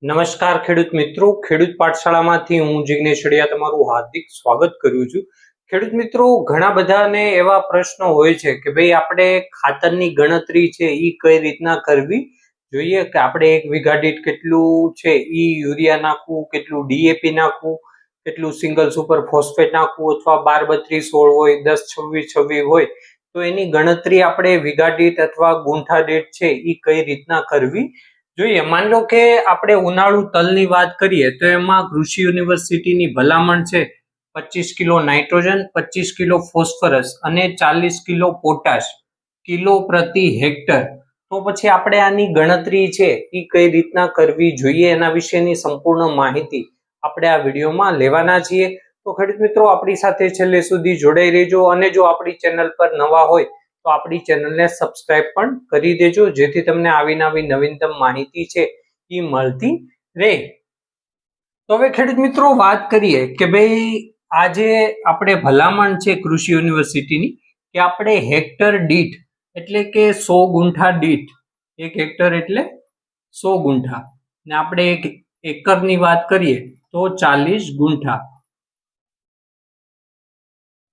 નમસ્કાર ખેડૂત મિત્રો, ખેડૂત પાઠશાળામાંથી હું જિગ્નેશ અડિયા તમારું હાર્દિક સ્વાગત કરું છું। ખેડૂત મિત્રો, ઘણા બધાને એવા પ્રશ્નો હોય છે કે ભાઈ આપણે ખાતરની ગણતરી છે એ કઈ રીતના કરવી જોઈએ, કે આપણે 1 વીઘા દીઠ કેટલું છે એ યુરિયા નાખવું, કેટલું ડીએપી નાખવું, કેટલું સિંગલ સુપર ફોસ્ફેટ નાખવું, અથવા 12-32-16 હોય, 10-26-26 હોય, તો એની ગણતરી આપણે વીઘા દીઠ અથવા ગુંઠા દીઠ છે એ કઈ રીતના કરવી જોઈએ। માન લો કે આપણે ઉનાળુ તલની વાત કરીએ તો એમાં કૃષિ યુનિવર્સિટીની ભલામણ છે 25 કિલો નાઇટ્રોજન, 25 કિલો ફોસ્ફરસ અને 40 કિલો પોટાશ કિલો પ્રતિ હેક્ટર। તો પછી આપણે આની ગણતરી છે એ કઈ રીતના કરવી જોઈએ એના વિશેની સંપૂર્ણ માહિતી આપણે આ વિડીયોમાં લેવાના છીએ। તો ખેડૂત મિત્રો, આપણી સાથે છેલ્લે સુધી જોડાઈ રહેજો, અને જો આપણી ચેનલ પર નવા હોય તો આપણી ચેનલને સબસ્ક્રાઇબ પણ કરી દેજો, જેથી તમને આવી નવી નવીનતમ માહિતી છે એ મળતી રહે। તો હવે ખેડૂત મિત્રો વાત કરીએ કે ભાઈ આજે આપણે ભલામણ છે કૃષિ યુનિવર્સિટીની કે આપણે હેક્ટર દીઠ એટલે કે 100 ગુંઠા દીઠ, 1 હેક્ટર એટલે 100 ગુંઠા, ને આપણે 1 એકરની વાત કરીએ તો 40 ગુંઠા।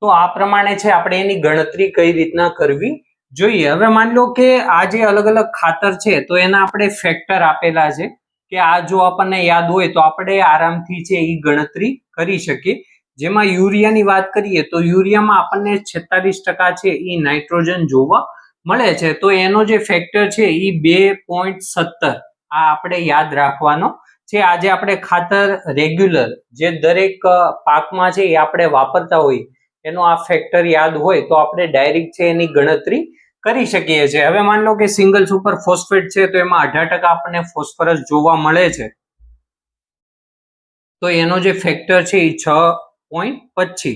તો આ પ્રમાણે છે આપણે એની ગણતરી કઈ રીતના કરવી જોઈએ। હવે માની લો કે આ જે અલગ અલગ ખાતર છે તો એના આપણે ફેક્ટર આપેલા છે કે આ જો આપણને યાદ હોય તો આપણે આરામથી છે એ ગણતરી કરી શકીએ। જેમાં યુરિયાની વાત કરીએ તો યુરિયામાં આપણને 46% છે એ નાઇટ્રોજન જોવા મળે છે, તો એનો જે ફેક્ટર છે એ 2.17 આ આપણે યાદ રાખવાનો છે। આજે આપણે ખાતર રેગ્યુલર જે દરેક પાકમાં છે એ આપણે વાપરતા હોઈએ એનો આ ફેક્ટર યાદ હોય તો આપણે ડાયરેક્ટ છે એની ગણતરી કરી શકીએ છીએ। હવે માની લો કે સિંગલ સુપર ફોસ્ફેટ છે તો એમાં 18% આપણને ફોસ્ફરસ જોવા મળે છે, તો એનો જે ફેક્ટર છે એ 6.25।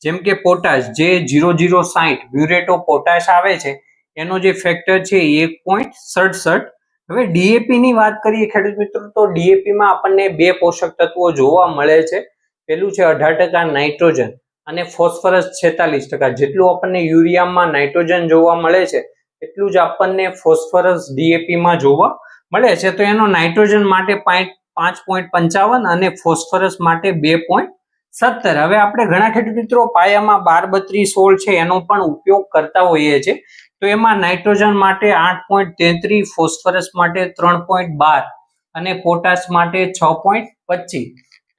જેમ કે પોટાશ જે 0060 બ્યુરેટ ઓફ પોટાશ આવે છે એનો જે ફેક્ટર છે એ 1.67। હવે ડીએપી ની વાત કરીએ ખેડૂત મિત્રો, તો ડીએપી માં આપણને 2 પોષક તત્વો જોવા મળે છે। પેલું છે 18% નાઇટ્રોજન અને ફોસ્ફરસ 46%। જેટલું આપણને યુરિયામાં નાઇટ્રોજન જોવા મળે છે એટલું જ આપણને ફોસ્ફરસ ડીએપી માં જોવા મળે છે, તો એનો નાઇટ્રોજન માટે 5.55 અને ફોસ્ફરસ માટે 2.17। હવે આપણે ઘણા ખેડૂત મિત્રો પાયામાં 12-32-16 છે એનો પણ ઉપયોગ કરતા હોઈએ છીએ, તો એમાં નાઇટ્રોજન માટે 8.33, ફોસ્ફરસ માટે 3.12 અને પોટાશ માટે 6.25।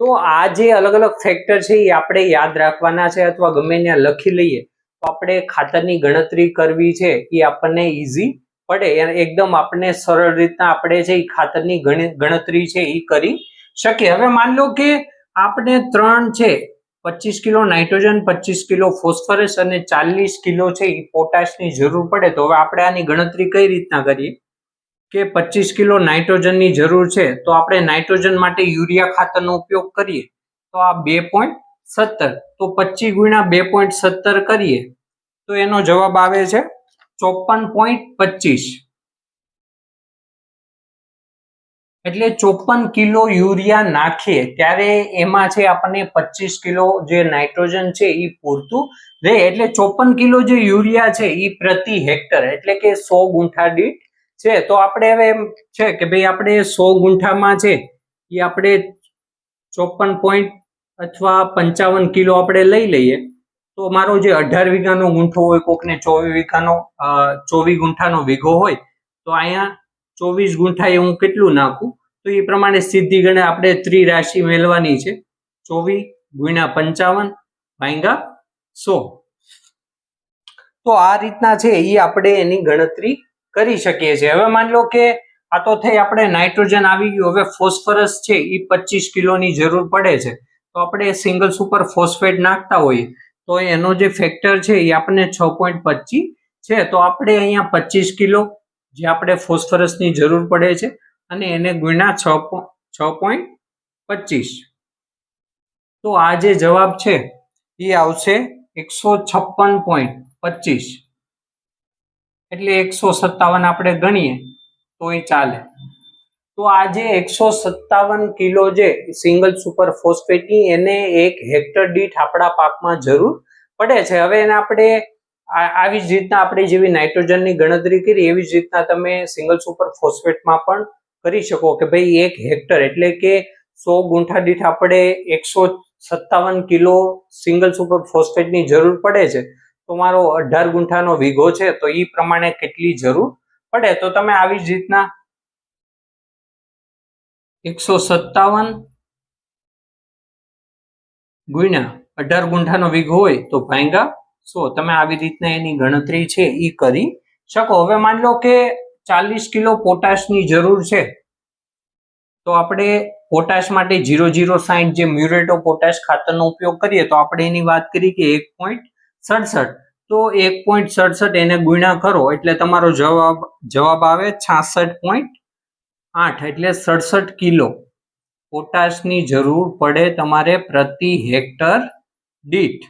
તો આ જે અલગ અલગ ફેક્ટર છે એ આપણે યાદ રાખવાના છે, અથવા ગમે ત્યાં લખી લઈએ તો આપણે ખાતરની ગણતરી કરવી છે એ આપણને ઈઝી પડે, એકદમ આપણને સરળ રીતના આપણે છે એ ખાતરની ગણતરી છે એ કરી શકીએ। હવે માની લો કે આપણે 3 છે 25 કિલો નાઇટ્રોજન, 25 કિલો ફોસ્ફરસ અને 40 કિલો છે એ પોટાશની જરૂર પડે, તો હવે આપણે આની ગણતરી કઈ રીતના કરીએ કે 25 કિલો નાઇટ્રોજનની જરૂર છે તો આપણે નાઇટ્રોજન માટે યુરિયા ખાતરનો ઉપયોગ કરીએ તો આ 2.17, તો 25 ગુણ્યા 2.17 કરીએ તો એનો જવાબ આવે છે 54.25। એટલે 54 કિલો યુરિયા નાખીએ ત્યારે એમાં છે આપણને 25 કિલો જે નાઇટ્રોજન છે એ પૂરતું રહે। એટલે 54 કિલો જે યુરિયા છે એ પ્રતિ હેક્ટર એટલે કે 100 ગુંઠા દીઠ છે। તો આપણે હવે એમ છે કે ભાઈ આપણે 100 ગુંઠામાં છે એ આપણે 54 અથવા 55 કિલો આપણે લઈ લઈએ, તો મારો જે 18 વીઘાનો ગુંઠો હોય, કોકને 24 ગુંઠાનો વીઘો હોય, તો અહીંયા 24 ગુંઠાએ હું કેટલું નાખું તો એ પ્રમાણે સીધી ગણે આપણે ત્રિરાશિ મેળવવાની છે, 24 ગુણ્યા 55 ભાગ્યા 100। તો આ રીતના છે એ આપણે એની ગણતરી કરી શકીએ છીએ। હવે માની લો કે આ તો થઈ આપણે નાઇટ્રોજન આવી ગયું, હવે ફોસ્ફરસ છે એ 25 કિલોની જરૂર પડે છે, તો આપણે સિંગલ સુપર ફોસ્ફેટ નાખતા હોઈએ તો એનો જે ફેક્ટર છે એ આપણને 6.25 છે, તો આપણે અહીંયા 25 કિલો જે આપણે ફોસ્ફરસની જરૂર પડે છે અને એને ગુણ્યા 6.25, તો આ જે જવાબ છે એ આવશે 156.25, એટલે 157 આપણે ગણીએ તો એ ચાલે। તો આ જે 157 કિલો જે સિંગલ સુપર ફોસ્ફેટની એને 1 હેક્ટર દીઠ આપણા પાકમાં જરૂર પડે છે। હવે એને આપણે આવી જ રીતના આપણે જેવી નાઇટ્રોજનની ગણતરી કરી એવી જ રીતના તમે સિંગલ સુપર ફોસ્ફેટમાં પણ કરી શકો કે ભાઈ 1 હેક્ટર એટલે કે 100 ગુંઠા દીઠ આપણે 157 કિલો સિંગલ સુપર ફોસ્ફેટની જરૂર પડે છે, તો મારો 18 ગુંઠાનો વીઘો છે તો એ પ્રમાણે કેટલી જરૂર પડે, તો તમે આવી જ રીતના 157 ગુણ્યા 18 ગુંઠાનો વીઘો હોય તો ભાંગ્યા 100, તમે આવી રીતના એની ગણતરી છે એ કરી શકો. હવે માની લો કે 40 કિલો પોટાશની જરૂર છે, તો આપણે પોટાશ માટે 0060 જે મ્યુરેટ ઓફ પોટાશ ખાતરનો ઉપયોગ કરીએ તો આપણે એની વાત કરી કે 1.67, તો 1.67 એને ગુણ્યા કરો એટલે તમારો જવાબ આવે 66.8 એટલે 67 કિલો પોટાશની જરૂર પડે તમારે પ્રતિ હેક્ટર દીઠ.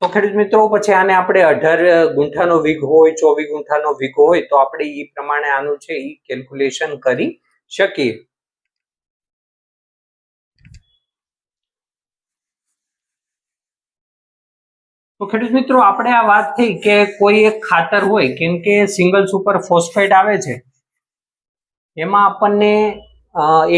તો ખેડૂત મિત્રો પછી આને આપણે 18 ગુંઠાનો વીઘો હોય 24 ગુંઠાનો વીઘો હોય તો આપણે એ પ્રમાણે આનું છે એ કેલ્ક્યુલેશન કરી શકીએ. તો ખેડૂત મિત્રો આપણે આ વાત થઈ કે કોઈ એક ખાતર હોય, કેમ કે સિંગલ સુપર ફોસ્ફેટ આવે છે એમાં આપણને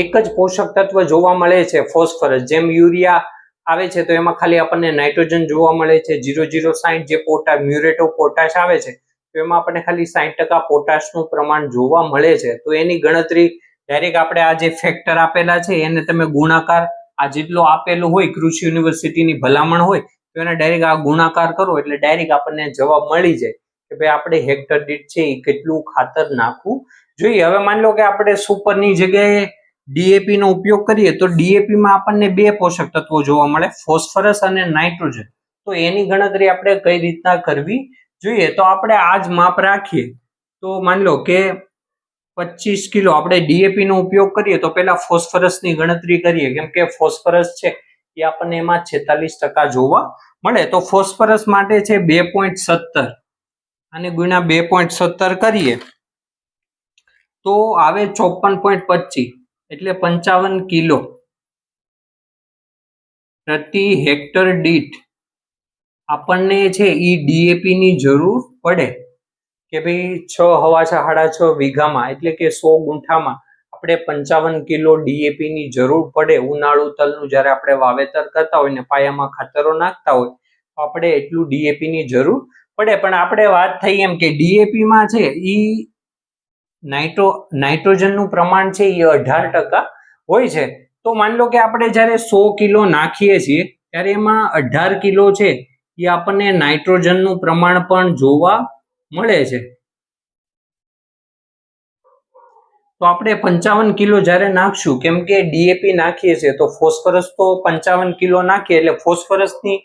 એક જ પોષક તત્વ જોવા મળે છે ફોસ્ફરસ, જેમ યુરિયા આવે છે તો એમાં ખાલી આપણને નાઇટ્રોજન જોવા મળે છે, 0060 જે મ્યુરેટ ઓફ પોટાશ આવે છે તો એમાં આપણને ખાલી 60% પોટાશનું પ્રમાણ જોવા મળે છે. તો એની ગણતરી ડાયરેક્ટ આપણે આ જે ફેક્ટર આપેલા છે એને તમે ગુણાકાર આ જેટલો આપેલો હોય કૃષિ યુનિવર્સિટીની ભલામણ હોય તો એને ડાયરેક્ટ આ ગુણાકાર કરો એટલે ડાયરેક્ટ આપણને જવાબ મળી જાય કે ભાઈ આપણે હેક્ટર દીઠ છે એ કેટલું ખાતર નાખવું જોઈએ. હવે માની લો કે આપણે સુપરની જગ્યાએ ડીએપી નો ઉપયોગ કરીએ તો ડીએપી માં આપણને 2 પોષક તત્વો જોવા મળે, ફોસ્ફરસ અને નાઇટ્રોજન. તો એની ગણતરી આપણે કઈ રીતના કરવી જોઈએ, તો આપણે આ જ માપ રાખીએ તો માની લો કે 25 કિલો આપણે ડીએપી નો ઉપયોગ કરીએ તો પેલા ફોસ્ફરસની ગણતરી કરીએ, કેમ કે ફોસ્ફરસ છે એ આપણને એમાં 46% જોવા મળે. તો ફોસ્ફરસ માટે છે 2.17 અને ગુણ્યા 2.17 કરીએ તો આવે 54.25 એટલે 55 કિલો પ્રતિ હેક્ટર દીઠ આપણને છે એ ડીએપી ની જરૂર પડે કે ભાઈ 6.5 વીઘામાં એટલે કે 100 ગુંઠામાં આપણે 55 કિલો ડીએપી ની જરૂર પડે. ઉનાળુ તલનું જ્યારે આપણે વાવેતર કરતા હોય ને પાયામાં ખાતરો નાખતા હોય તો આપણે એટલું ડીએપી ની જરૂર પડે. પણ આપણે વાત થઈ એમ કે ડીએપી માં છે એ નાઇટ્રોજન નું પ્રમાણ છે એ 18% હોય છે. તો માની લો કે આપણે જ્યારે 100 કિલો નાખીએ છીએ ત્યારે એમાં 18 કિલો છે એ આપણને નાઇટ્રોજન નું પ્રમાણ પણ જોવા મળે છે. તો આપણે 55 કિલો જ્યારે નાખશું, કેમ કે ડીએપી નાખીએ છીએ તો ફોસ્ફરસ તો 55 કિલો નાખીએ એટલે ફોસ્ફરસની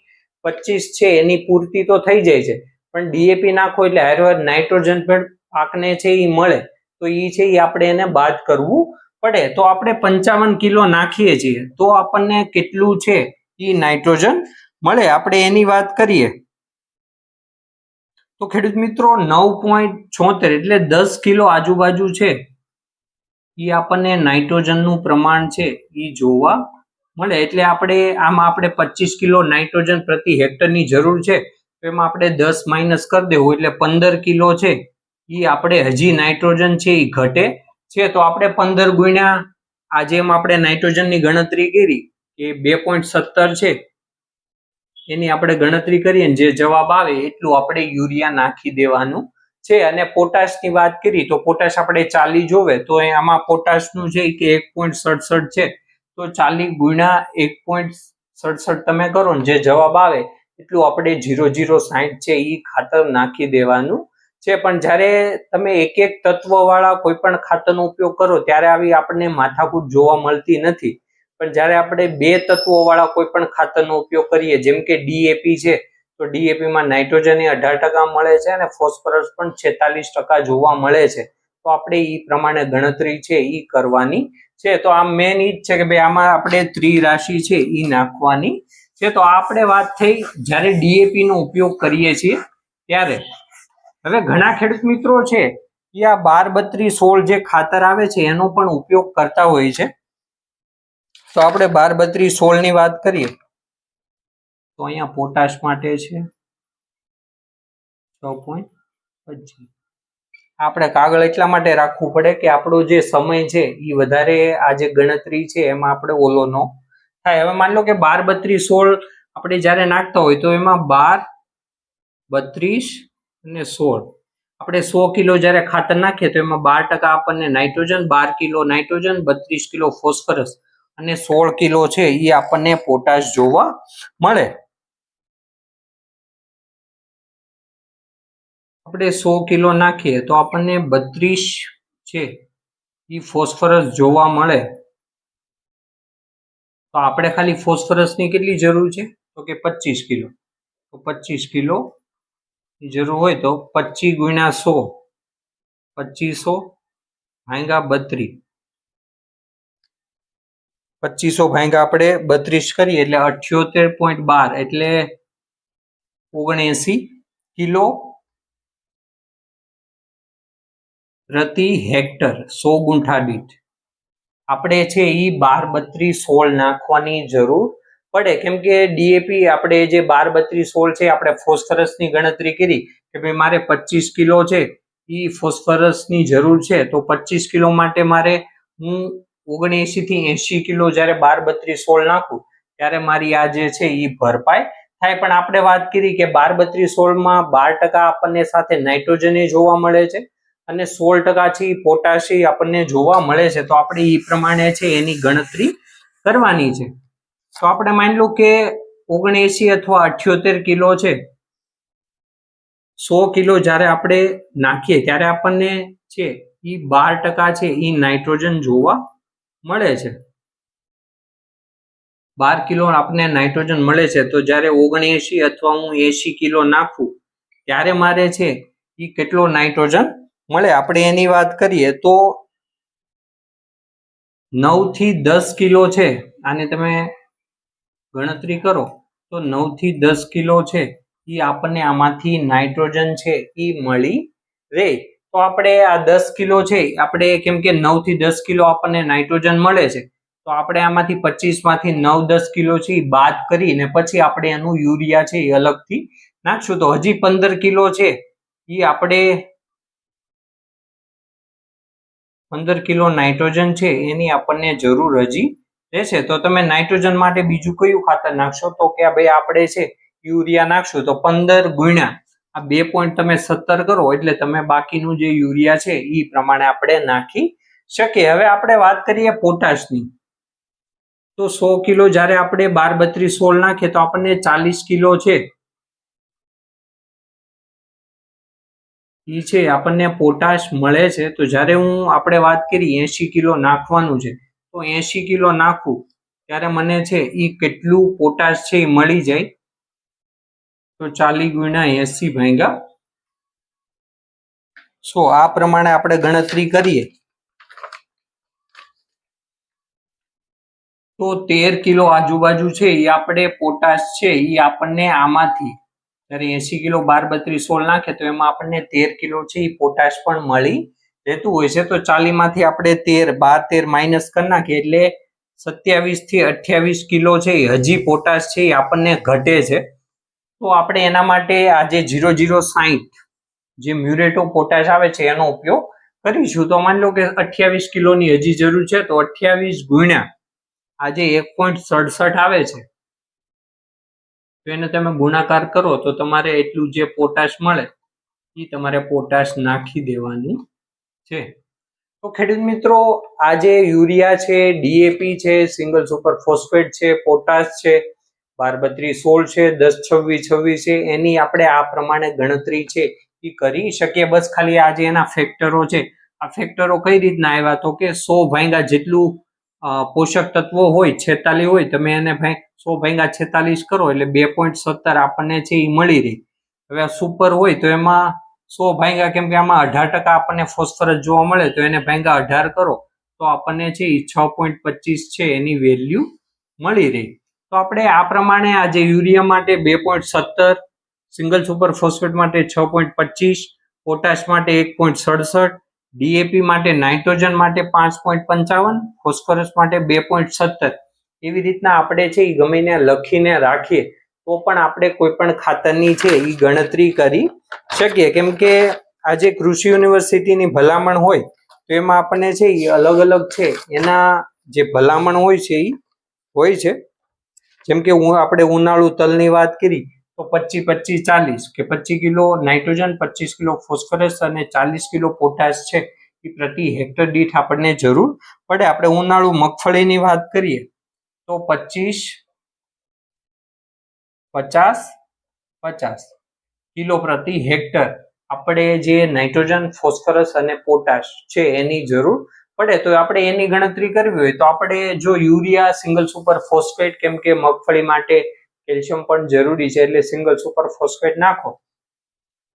25 છે એની પૂર્તિ તો થઈ જાય છે, પણ ડીએપી નાખો એટલે હારે નાઇટ્રોજન પણ પાકને છે એ મળે, તો એ છે એ આપણે એને બાદ કરવું પડે. તો આપણે 55 કિલો નાખીએ છીએ તો આપણને કેટલું છે એ નાઇટ્રોજન મળે, આપણે એની વાત કરીએ તો ખેડૂત મિત્રો 9.76 એટલે 10 કિલો આજુબાજુ છે એ આપણને નાઇટ્રોજન નું પ્રમાણ છે એ જોવા મળે. એટલે આપણે આમાં આપણે 25 કિલો નાઇટ્રોજન પ્રતિ હેક્ટર ની જરૂર છે તો એમાં આપણે 10 માઇનસ કરી દેવું એટલે 15 કિલો છે એ આપણે હજી નાઇટ્રોજન છે એ ઘટે છે. તો આપણે 15 ગુણ્યા આ જેમ આપણે નાઇટ્રોજન ની ગણતરી કરી કે 2.17 છે એની આપણે ગણતરી કરીએ જે જવાબ આવે એટલું આપણે યુરિયા નાખી દેવાનું છે. અને પોટાશની વાત કરી તો પોટાશ આપણે 40 જોવે તો આમાં પોટાશનું છે કે 1.67 છે, તો 40 ગુણ્યા 1.67 તમે કરો ને જે જવાબ આવે એટલું આપણે 0060 છે એ ખાતર નાખી દેવાનું છે. પણ જ્યારે તમે એક એક તત્વ વાળા કોઈ પણ ખાતરનો ઉપયોગ કરો ત્યારે આવી આપણને માથાકૂટ જોવા મળતી નથી, પણ જ્યારે આપણે 2 તત્વો વાળા કોઈ પણ ખાતરનો ઉપયોગ કરીએ જેમ કે ડીએપી છે તો ડીએપી માં નાઇટ્રોજન 18% મળે છે અને ફોસ્ફરસ પણ 46% જોવા મળે છે. તો આપણે એ પ્રમાણે ગણતરી છે એ કરવાની છે. તો આ મેન ઈ જ છે કે ભાઈ આમાં આપણે ત્રિરાશિ છે એ નાખવાની છે. તો આપણે વાત થઈ જ્યારે ડીએપી નો ઉપયોગ કરીએ છીએ ત્યારે. હવે ઘણા ખેડૂત મિત્રો છે એ આ 12, 32, 16 જે ખાતર આવે છે એનો પણ ઉપયોગ કરતા હોય છે. તો આપણે 12, 32, 16 ની વાત કરીએ તો અહીંયા પોટાશ માટે છે 6.25 આપણે કાગળ એટલા માટે રાખવું પડે કે આપણો જે સમય છે એ વધારે આ જે ગણતરી છે એમાં આપણે ઓલો ન થાય. હવે માની લો કે 12, 32, 16 આપણે જ્યારે નાખતા હોય તો એમાં 12, 32 અને 16 આપણે 100 કિલો જ્યારે ખાતર નાખીએ તો એમાં 12% આપણને nitrogen, 12 kilo nitrogen, 32 kilo phosphorus અને 16 કિલો છે એ આપણને પોટાશ જોવા મળે. આપણે 100 કિલો નાખીએ તો આપણને 32 છે એ ફોસ્ફરસ જોવા મળે. તો આપણે ખાલી ફોસ્ફરસની કેટલી જરૂર છે તો કે 25 કિલો. તો 25 કિલો જરૂર હોય તો 25 ગુણ્યા 100, 2500 ભાગ્યા 32, 2500 ભાગ્યા આપણે 32 કરીએ એટલે 78.12 એટલે 79 કિલો પ્રતિ હેક્ટર 100 ગુંઠા દીઠ આપણે છે એ 12, 32, 16 નાખવાની જરૂર પડે. કેમ કે ડીએપી આપણે જે 12, 32, 16 છે આપણે ફોસ્ફરસની ગણતરી કરી કે ભાઈ મારે 25 કિલો છે એ ફોસ્ફરસની જરૂર છે. તો 25 કિલો માટે મારે હું 79 થી 80 કિલો જ્યારે 12, 32, 16 નાખું ત્યારે મારી આ જે છે એ ભરપાઈ થાય. પણ આપણે વાત કરી કે 12, 32, 16 માં 12% આપણને સાથે નાઇટ્રોજન જોવા મળે છે અને 16% છે પોટાશી આપણને જોવા મળે છે. તો આપણે એ પ્રમાણે છે એની ગણતરી કરવાની છે. તો આપણે માની લો કે 79 અથવા 78 કિલો છે, 100 કિલો જ્યારે આપણે નાખીએ ત્યારે આપણને છે એ 12% છે એ નાઇટ્રોજન જોવા મળે છે. 12 કિલો આપણને નાઇટ્રોજન મળે છે. તો જ્યારે 79 અથવા હું 80 કિલો નાખું ત્યારે મારે છે એ કેટલો નાઇટ્રોજન મળે આપણે એની વાત કરીએ તો 9 થી 10 કિલો છે. આને તમે ગણતરી કરો તો 9 થી 10 કિલો છે એ આપણને આમાંથી નાઇટ્રોજન છે એ મળી રહે. તો આપણે આ 10 કિલો છે આપણે કેમ કે 9 થી 10 કિલો આપણને નાઇટ્રોજન મળે છે તો આપણે આમાંથી 25 માંથી 9, 10 કિલો છે એ બાદ કરીને પછી આપણે એનું યુરિયા છે એ અલગથી નાખશું. તો હજી 15 કિલો છે એ આપણે 15 કિલો નાઇટ્રોજન છે એની આપણને જરૂર હજી રહેશે. તો તમે નાઇટ્રોજન માટે બીજું કયું ખાતર નાખશો તો કે ભાઈ આપણે છે યુરિયા નાખશું. તો 15 ગુણ્યા આ 2.17 કરો એટલે તમે બાકીનું જે યુરિયા છે એ પ્રમાણે આપણે નાખી શકીએ. હવે આપણે વાત કરીએ પોટાશની. તો 100 કિલો જ્યારે આપણે 12, 32, 16 નાખીએ તો આપણને 40 કિલો છે એ છે આપણને પોટાશ મળે છે. તો જ્યારે આપણે વાત કરી 80 કિલો નાખવાનું છે તો 80 કિલો નાખું ત્યારે મને છે એ કેટલું પોટાશ છે એ મળી જાય તો 40 ગુણ્યા 80 ભાગ્યા 100 આ પ્રમાણે આપણે ગણતરી કરીએ તો 13 કિલો આજુબાજુ છે એ આપણે પોટાશ છે એ આપણને આમાંથી જ્યારે 80 કિલો 12, 32, 16 નાખે તો એમાં આપણને 13 કિલો છે એ પોટાશ પણ મળી રહેતું હોય છે. તો 40 માંથી આપણે 13, 12, 13 માઇનસ કરી નાખીએ એટલે 27 થી 28 કિલો છે હજી પોટાશ છે એ આપણને ઘટે છે. તો આપણે એના માટે આ જે 0060 જે મ્યુરેટ ઓફ પોટાશ આવે છે એનો ઉપયોગ કરીશું. તો માની લો કે 28 કિલોની હજી જરૂર છે તો 28 ગુણ્યા આ જે 1.67 આવે છે તો એને તમે ગુણાકાર કરો તો તમારે એટલું જે પોટાશ મળે એ તમારે પોટાશ નાખી દેવાનું છે. તો ખેડૂત મિત્રો આ જે યુરિયા છે, ડીએપી છે, સિંગલ સુપર ફોસ્ફેટ છે, પોટાશ છે, 12, 32, 16 છે, 10, 26, 26 છે એની આપણે આ પ્રમાણે ગણતરી છે એ કરી શકીએ. બસ ખાલી આ જે એના ફેક્ટરો છે આ ફેક્ટરો કઈ રીતના આવ્યા તો કે 100 ભાગ્યા જેટલું પોષક તત્વો હોય 46 હોય તમે એને 100 ભાગ્યા 46 કરો એટલે 2.17 આપણને છે એ મળી રહી. હવે આ સુપર હોય તો એમાં 100 ભાગ્યા કેમ કે આમાં 18% આપણને ફોસ્ફરસ જોવા મળે તો એને ભાગ્યા 18 કરો તો આપણને છે એ 6.25 છે એની વેલ્યુ મળી રહી. તો આપણે આ પ્રમાણે આ જે યુરિયા માટે 2.17, સિંગલ સુપર ફોસ્ફેટ માટે 6.25, પોટાશ માટે 1.67, ડીએપી માટે નાઇટ્રોજન માટે 5.55, ફોસ્ફરસ માટે 2.17 એવી રીતના આપણે છે એ ગમે લખીને રાખીએ તો પણ આપણે કોઈ પણ ખાતરની છે એ ગણતરી કરી શકીએ. કેમ કે આ જે કૃષિ યુનિવર્સિટીની ભલામણ હોય તો એમાં આપણને છે એ અલગ અલગ છે એના જે ભલામણ હોય છે એ હોય છે. જેમ કે આપણે ઉનાળુ તલની વાત કરી તો 25-25-40 કે 25 કિલો નાઇટ્રોજન, 25 કિલો ફોસ્ફરસ અને 40 કિલો પોટાશ છે એ પ્રતિ હેક્ટર દીઠ આપણને જરૂર પડે. આપણે ઉનાળુ મગફળીની વાત કરીએ તો 25-50-50 કિલો પ્રતિ હેક્ટર આપણે જે નાઇટ્રોજન, ફોસ્ફરસ અને પોટાશ છે એની જરૂર પડે. તો આપણે એની ગણતરી કરવી હોય તો આપણે જો યુરિયા, સિંગલ સુપર ફોસ્ફેટ, કેમ કે મગફળી માટે કેલ્શિયમ પણ જરૂરી છે એટલે સિંગલ સુપર ફોસ્ફેટ નાખો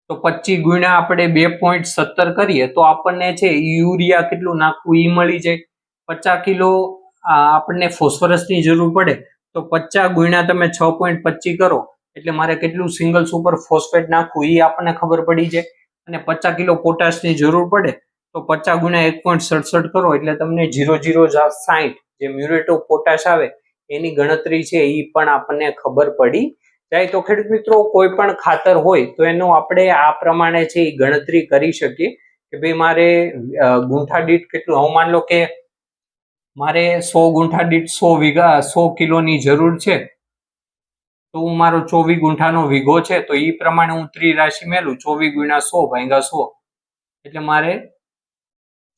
તો 25 ગુણ્યા આપણે 2.17 કરીએ તો આપણને છે યુરિયા કેટલું નાખવું એ મળી જાય. 50 કિલો આપણને ફોસ્ફરસની જરૂર પડે તો 50 ગુણ્યા તમે 6.25 કરો એટલે મારે કેટલું સિંગલ સુપર ફોસ્ફેટ નાખવું એ આપણને ખબર પડી જાય. અને 50 કિલો પોટાશની જરૂર પડે તો 50 ગુણ્યા 1.67 કરો એટલે તમને 0.060 જે મ્યુરેટ ઓફ પોટાશ આવે એની ગણતરી છે એ પણ આપણને ખબર પડી જાય. તો ખેડૂત મિત્રો, કોઈ પણ ખાતર હોય તો એનો આપણે આ પ્રમાણે છે એ ગણતરી કરી શકીએ કે ભાઈ મારે ગુંઠા દીઠ કેટલું, હું માન લો કે મારે 100 ગુંઠા દીઠ 100 કિલોની જરૂર છે તો હું મારો 24 ગુંઠાનો વીઘો છે તો એ પ્રમાણે હું ત્રિરાશિ મેલું 24 ગુણ્યા 100 ભાગ્યા 100 એટલે મારે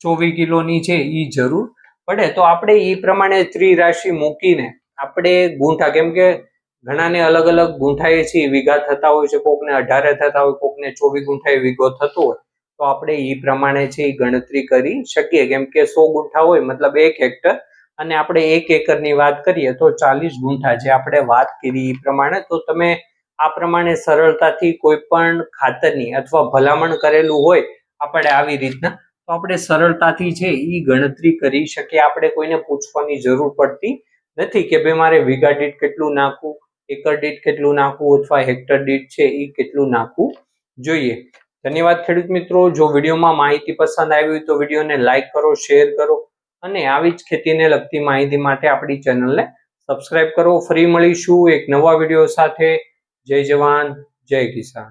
24 કિલોની છે એ જરૂર પડે. તો આપણે એ પ્રમાણે ત્રિરાશિ મૂકીને આપણે ગુંઠા, કેમ કે ઘણાને અલગ અલગ ગુંઠાએ છે વીઘા થતા હોય છે, કોકને 18 થતા હોય, કોકને 24 ગુંઠાએ વીઘો થતો હોય તો આપણે એ પ્રમાણે છે એ ગણતરી કરી શકીએ. કેમ કે 100 ગુંઠા હોય મતલબ 1 હેક્ટર અને આપણે 1 એકરની વાત કરીએ તો 40 ગુંઠા જે આપણે વાત કરી એ પ્રમાણે. તો તમે આ પ્રમાણે સરળતાથી કોઈ પણ ખાતરની અથવા ભલામણ કરેલું હોય આપણે આવી રીતના તો આપણે સરળતાથી છે એ ગણતરી કરી શકીએ. આપણે કોઈને પૂછવાની જરૂર પડતી નથી કે ભાઈ મારે વીઘા દીઠ કેટલું નાખવું, એકર દીઠ કેટલું નાખવું અથવા હેક્ટર દીઠ છે એ કેટલું નાખવું જોઈએ. ધન્યવાદ ખેડૂત મિત્રો. જો વિડીયોમાં માહિતી પસંદ આવી હોય તો વિડીયોને લાઈક કરો, શેર કરો અને આવી જ ખેતીને લગતી માહિતી માટે આપણી ચેનલને સબસ્ક્રાઇબ કરો. ફરી મળીશું એક નવા વિડીયો સાથે. જય જવાન, જય કિસાન.